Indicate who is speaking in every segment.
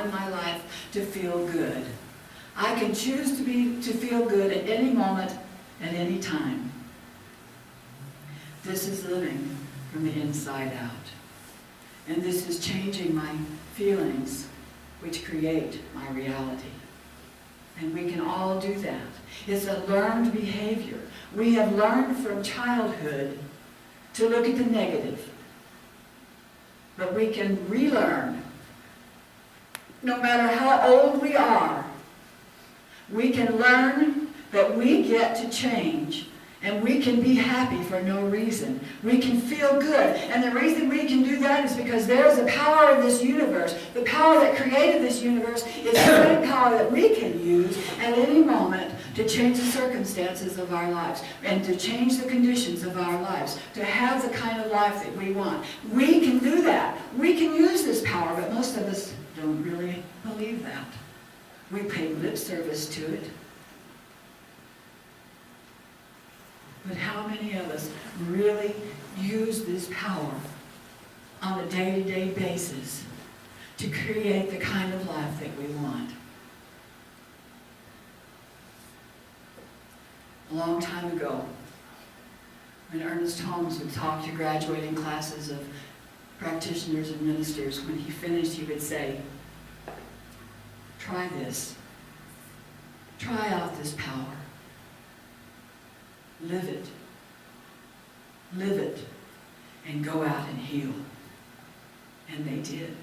Speaker 1: in my life to feel good. I can choose to feel good at any moment, at any time. This is living from the inside out. And this is changing my feelings, which create my reality. And we can all do that. It's a learned behavior. We have learned from childhood to look at the negative. But we can relearn. No matter how old we are, we can learn that we get to change. And we can be happy for no reason. We can feel good. And the reason we can do that is because there's a power in this universe. The power that created this universe is the same power that we can use at any moment to change the circumstances of our lives and to change the conditions of our lives, to have the kind of life that we want. We can do that. We can use this power, but most of us don't really believe that. We pay lip service to it. But how many of us really use this power on a day-to-day basis to create the kind of life that we want? A long time ago, when Ernest Holmes would talk to graduating classes of practitioners and ministers, when he finished, he would say, try this. Try out this power. Live it. Live it. And go out and heal. And they did.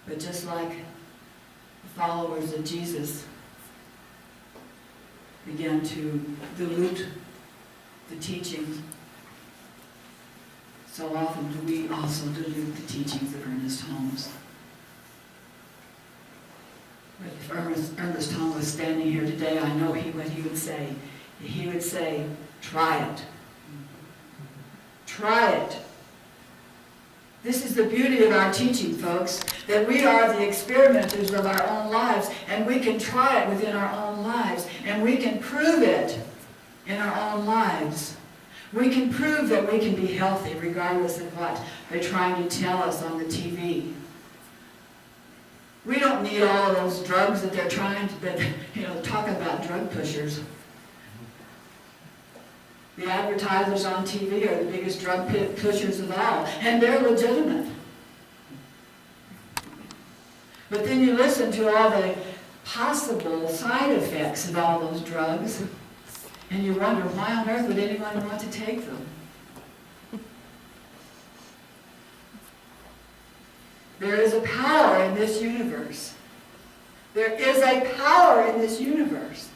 Speaker 1: But just like the followers of Jesus began to dilute the teachings, so often do we also dilute the teachings of Ernest Holmes. But if Ernest Holmes was standing here today, I know what he would say. He would say, try it. Try it. This is the beauty of our teaching, folks, that we are the experimenters of our own lives, and we can try it within our own lives, and we can prove it in our own lives. We can prove that we can be healthy regardless of what they're trying to tell us on the TV. We don't need all of those drugs that they're trying to, talk about drug pushers. The advertisers on TV are the biggest drug pushers of all, and they're legitimate. But then you listen to all the possible side effects of all those drugs, and you wonder, why on earth would anyone want to take them? There is a power in this universe. There is a power in this universe.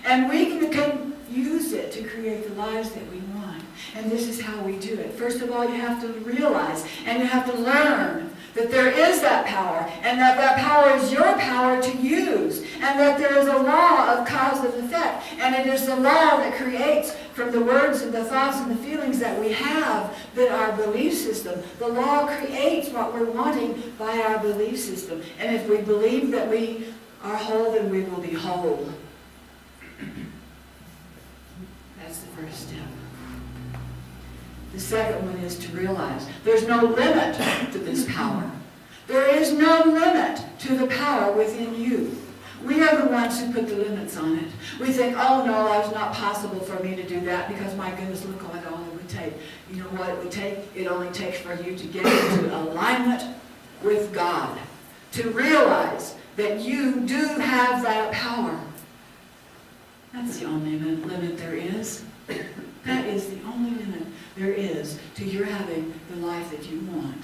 Speaker 1: And we can use it to create the lives that we want. And this is how we do it. First of all, you have to realize and you have to learn that there is that power, and that power is your power to use, and that there is a law of cause and effect, and it is the law that creates from the words and the thoughts and the feelings that we have that our belief system. The law creates what we're wanting by our belief system, and if we believe that we are whole, then we will be whole. That's the first step. The second one is to realize there's no limit to this power. There is no limit to the power within you. We are the ones who put the limits on it. We think, oh no, it's not possible for me to do that because my goodness, look what all it would take. You know what it would take? It only takes for you to get into alignment with God. To realize that you do have that power. That's the only limit there is. That is the only limit there is to your having the life that you want.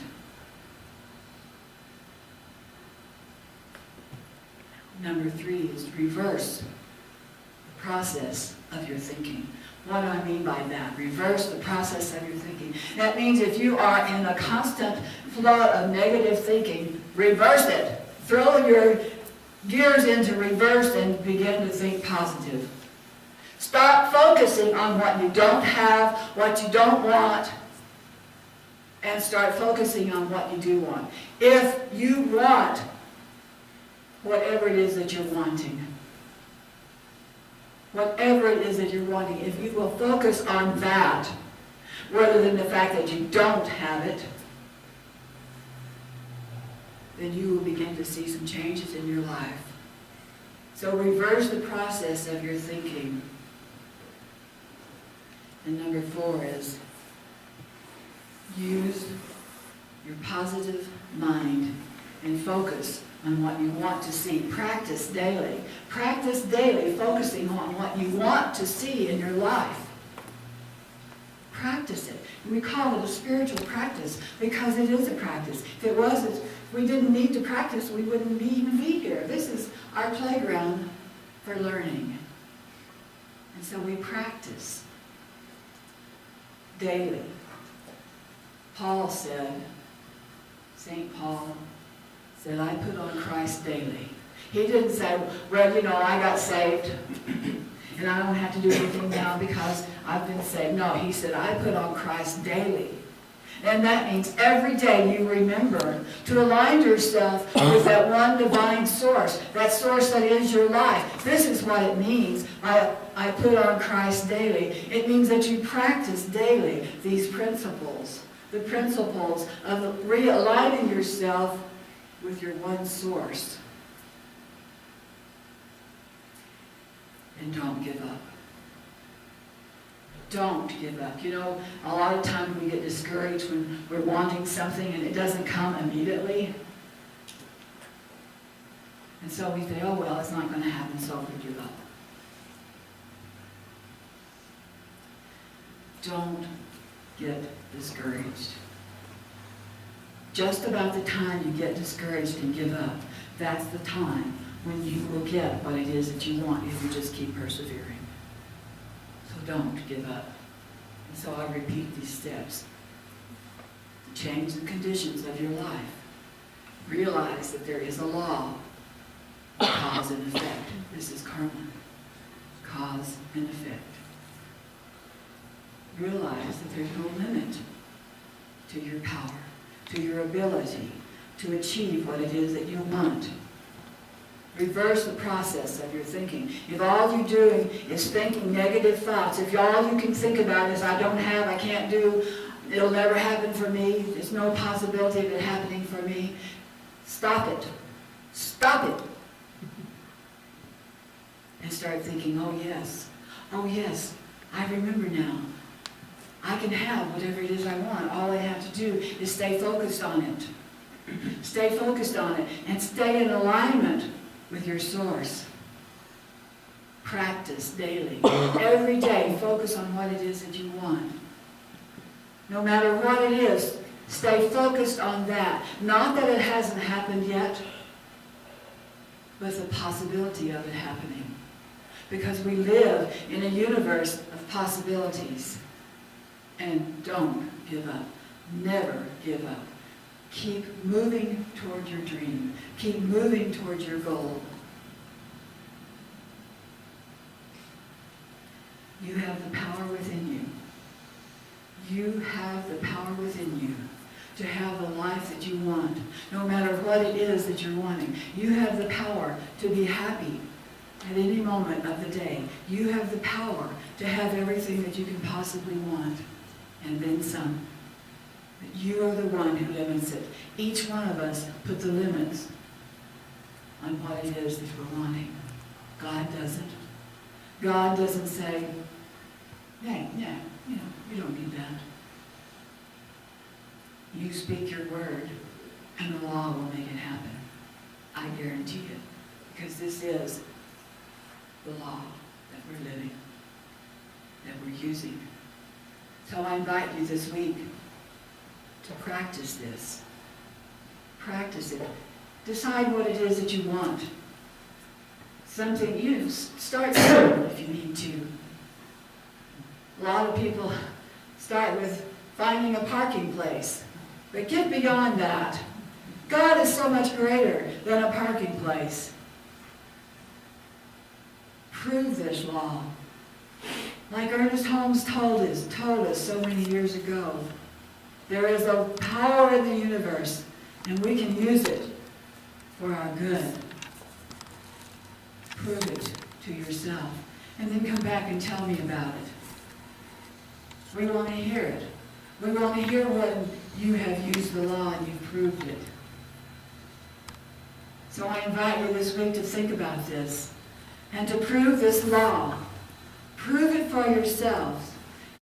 Speaker 1: Number 3 is reverse the process of your thinking. What do I mean by that? Reverse the process of your thinking. That means if you are in a constant flow of negative thinking, reverse it. Throw your gears into reverse and begin to think positive. Stop focusing on what you don't have, what you don't want, and start focusing on what you do want. If you want whatever it is that you're wanting, whatever it is that you're wanting, if you will focus on that, rather than the fact that you don't have it, then you will begin to see some changes in your life. So reverse the process of your thinking. And number 4 is use your positive mind and focus on what you want to see. Practice daily. Practice daily, focusing on what you want to see in your life. Practice it. We call it a spiritual practice because it is a practice. If it wasn't, we didn't need to practice, we wouldn't even be here. This is our playground for learning. And so we practice daily. Paul said, St. Paul said, I put on Christ daily. He didn't say, well, I got saved and I don't have to do anything now because I've been saved. No, he said, I put on Christ daily. And that means every day you remember to align yourself with that one divine source, that source that is your life. This is what it means. I put on Christ daily. It means that you practice daily these principles. The principles of realigning yourself with your one source. And don't give up. Don't give up. A lot of times we get discouraged when we're wanting something and it doesn't come immediately. And so we say, oh, well, it's not going to happen, so we give up. Don't get discouraged. Just about the time you get discouraged and give up, that's the time when you will get what it is that you want if you just keep persevering. So don't give up. And so I repeat these steps. Change the conditions of your life. Realize that there is a law, cause and effect. This is karma. Cause and effect. Realize that there's no limit to your power, to your ability to achieve what it is that you want. Reverse the process of your thinking. If all you're doing is thinking negative thoughts, if all you can think about is, I don't have, I can't do, it'll never happen for me, there's no possibility of it happening for me, stop it. Stop it. And start thinking, oh yes, I remember now. I can have whatever it is I want. All I have to do is stay focused on it. Stay focused on it and stay in alignment with your source. Practice daily. Every day, focus on what it is that you want. No matter what it is, stay focused on that. Not that it hasn't happened yet, but the possibility of it happening. Because we live in a universe of possibilities. And don't give up. Never give up. Keep moving toward your dream. Keep moving toward your goal. You have the power within you. You have the power within you to have the life that you want, no matter what it is that you're wanting. You have the power to be happy at any moment of the day. You have the power to have everything that you can possibly want, and then some. But you are the one who limits it. Each one of us put the limits on what it is that we're wanting. God doesn't. God doesn't say, hey, yeah, you don't need that. You speak your word, and the law will make it happen. I guarantee it. Because this is the law that we're living, that we're using. So I invite you this week to practice this. Practice it. Decide what it is that you want. Something, start simple if you need to. A lot of people start with finding a parking place. But get beyond that. God is so much greater than a parking place. Prove this law. Like Ernest Holmes told us so many years ago, there is a power in the universe, and we can use it for our good. Prove it to yourself, and then come back and tell me about it. We want to hear it. We want to hear when you have used the law and you've proved it. So I invite you this week to think about this and to prove this law. Prove it for yourselves.